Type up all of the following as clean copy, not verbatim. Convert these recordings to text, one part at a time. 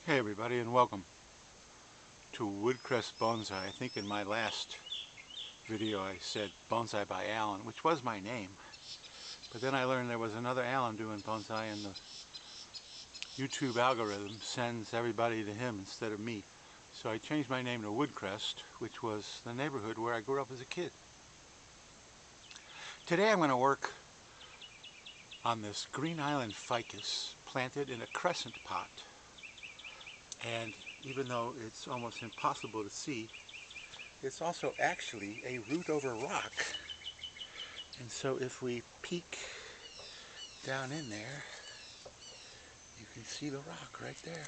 Hey everybody, and welcome to Ficus Bonsai. I think in my last video I said Bonsai by Alan, which was my name. But then I learned there was another Alan doing bonsai, and the YouTube algorithm sends everybody to him instead of me. So I changed my name to Woodcrest, which was the neighborhood where I grew up as a kid. Today I'm going to work on this Green Island ficus planted in a crescent pot. And even though it's almost impossible to see, it's also actually a root over rock. And so if we peek down in there, you can see the rock right there.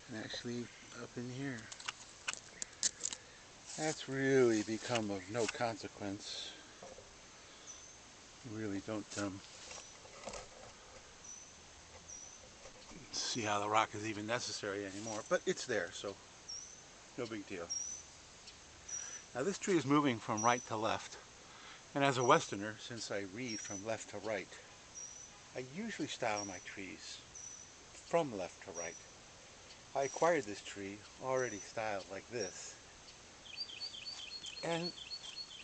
And actually up in here. That's really become of no consequence. You really don't see how the rock is even necessary anymore, but it's there, so no big deal. Now this tree is moving from right to left, and as a Westerner, since I read from left to right, I usually style my trees from left to right. I acquired this tree already styled like this, and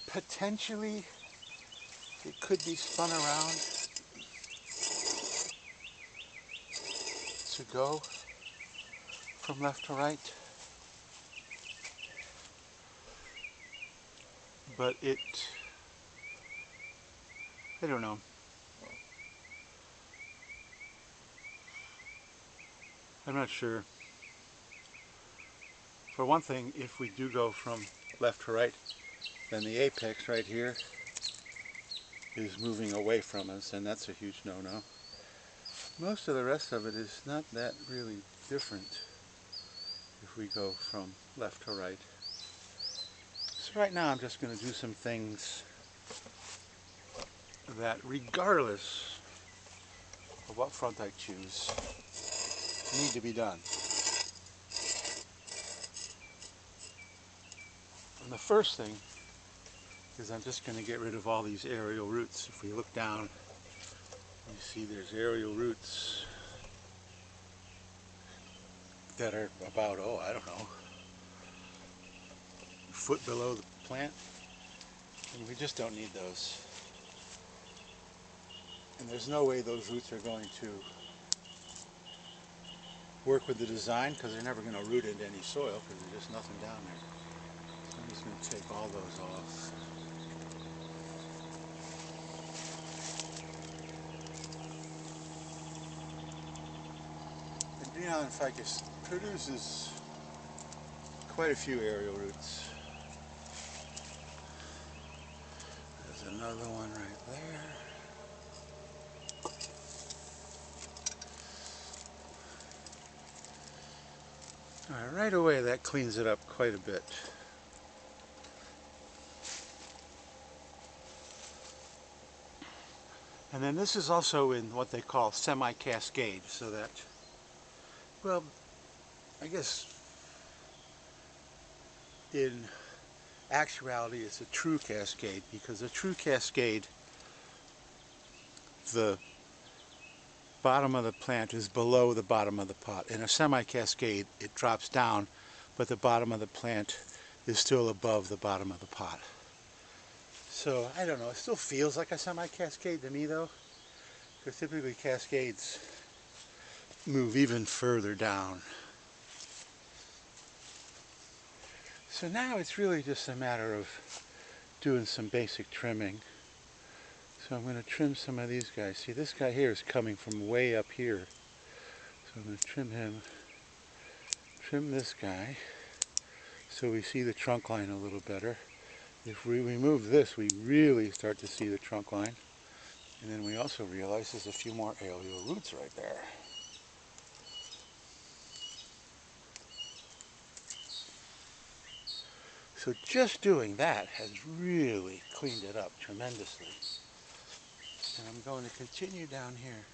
potentially it could be spun around to go from left to right, but I don't know. I'm not sure. For one thing, if we do go from left to right, then the apex right here is moving away from us, and that's a huge no-no. Most of the rest of it is not that really different if we go from left to right. So right now I'm just going to do some things that, regardless of what front I choose, need to be done. And the first thing is I'm just going to get rid of all these aerial roots. If we look down, you see there's aerial roots that are about, I don't know, a foot below the plant, and we just don't need those. And there's no way those roots are going to work with the design, because they're never going to root into any soil because there's just nothing down there. So I'm just going to take all those off. The Green Island ficus produces quite a few aerial roots. There's another one right there. Alright, right away that cleans it up quite a bit. And then this is also in what they call semi-cascade, so that, well, I guess in actuality it's a true cascade, because a true cascade, the bottom of the plant is below the bottom of the pot. In a semi-cascade it drops down, but the bottom of the plant is still above the bottom of the pot. So I don't know, it still feels like a semi-cascade to me though, because typically cascades move even further down. So now it's really just a matter of doing some basic trimming. So I'm going to trim some of these guys. See, this guy here is coming from way up here. So I'm going to trim him. Trim this guy so we see the trunk line a little better. If we remove this, we really start to see the trunk line. And then we also realize there's a few more aerial roots right there. So just doing that has really cleaned it up tremendously. And I'm going to continue down here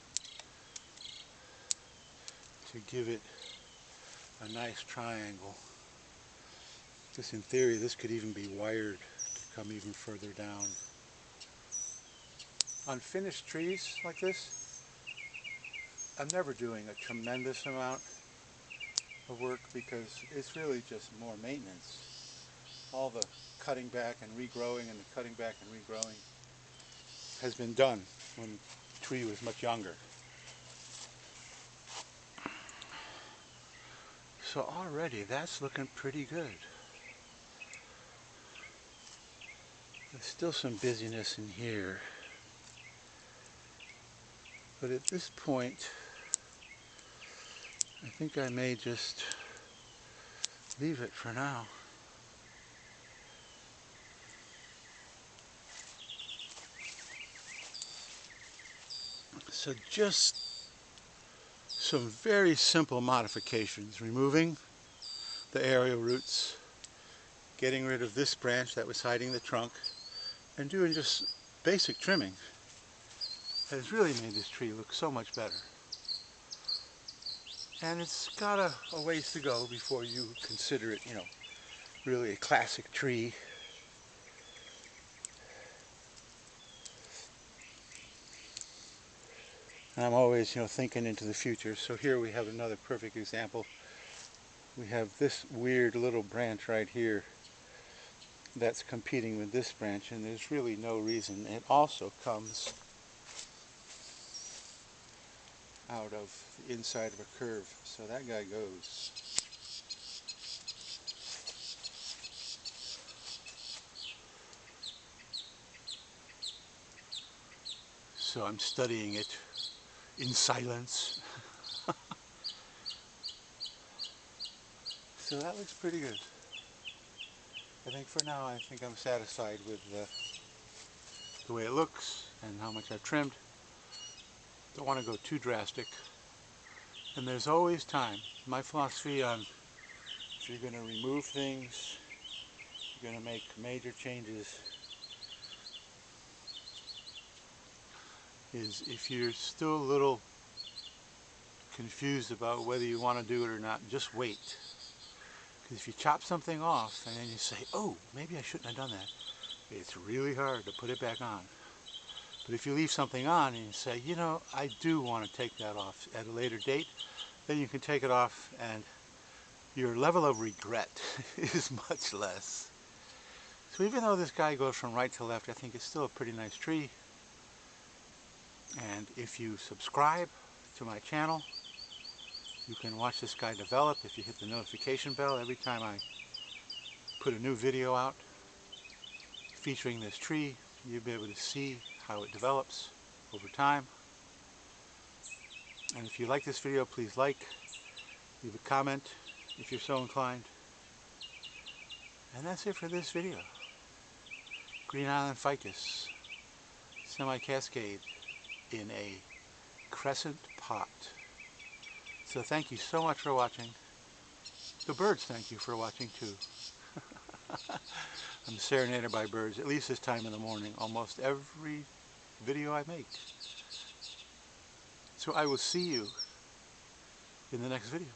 to give it a nice triangle. Just in theory, this could even be wired to come even further down. On finished trees like this, I'm never doing a tremendous amount of work because it's really just more maintenance. All the cutting back and regrowing and the cutting back and regrowing has been done when the tree was much younger. So already that's looking pretty good. There's still some busyness in here. But at this point, I think I may just leave it for now. So just some very simple modifications. Removing the aerial roots, getting rid of this branch that was hiding the trunk, and doing just basic trimming has really made this tree look so much better. And it's got a ways to go before you consider it, really a classic tree. And I'm always, thinking into the future. So here we have another perfect example. We have this weird little branch right here that's competing with this branch, and there's really no reason. It also comes out of the inside of a curve, so that guy goes. So I'm studying it in silence. So that looks pretty good. I think for now, I think I'm satisfied with the way it looks and how much I've trimmed. Don't want to go too drastic. And there's always time. My philosophy on if you're going to remove things, you're going to make major changes, is if you're still a little confused about whether you want to do it or not, just wait. Because if you chop something off and then you say, oh, maybe I shouldn't have done that, it's really hard to put it back on. But if you leave something on and you say, I do want to take that off at a later date, then you can take it off and your level of regret is much less. So even though this guy goes from right to left, I think it's still a pretty nice tree. And if you subscribe to my channel, you can watch this guy develop. If you hit the notification bell every time I put a new video out featuring this tree, you'll be able to see how it develops over time. And if you like this video, please like, leave a comment if you're so inclined. And that's it for this video. Green Island Ficus, Semi-cascade in a Crescent pot. So thank you so much for watching. The birds thank you for watching too. I'm serenaded by birds, at least this time in the morning, almost every video I make. So I will see you in the next video.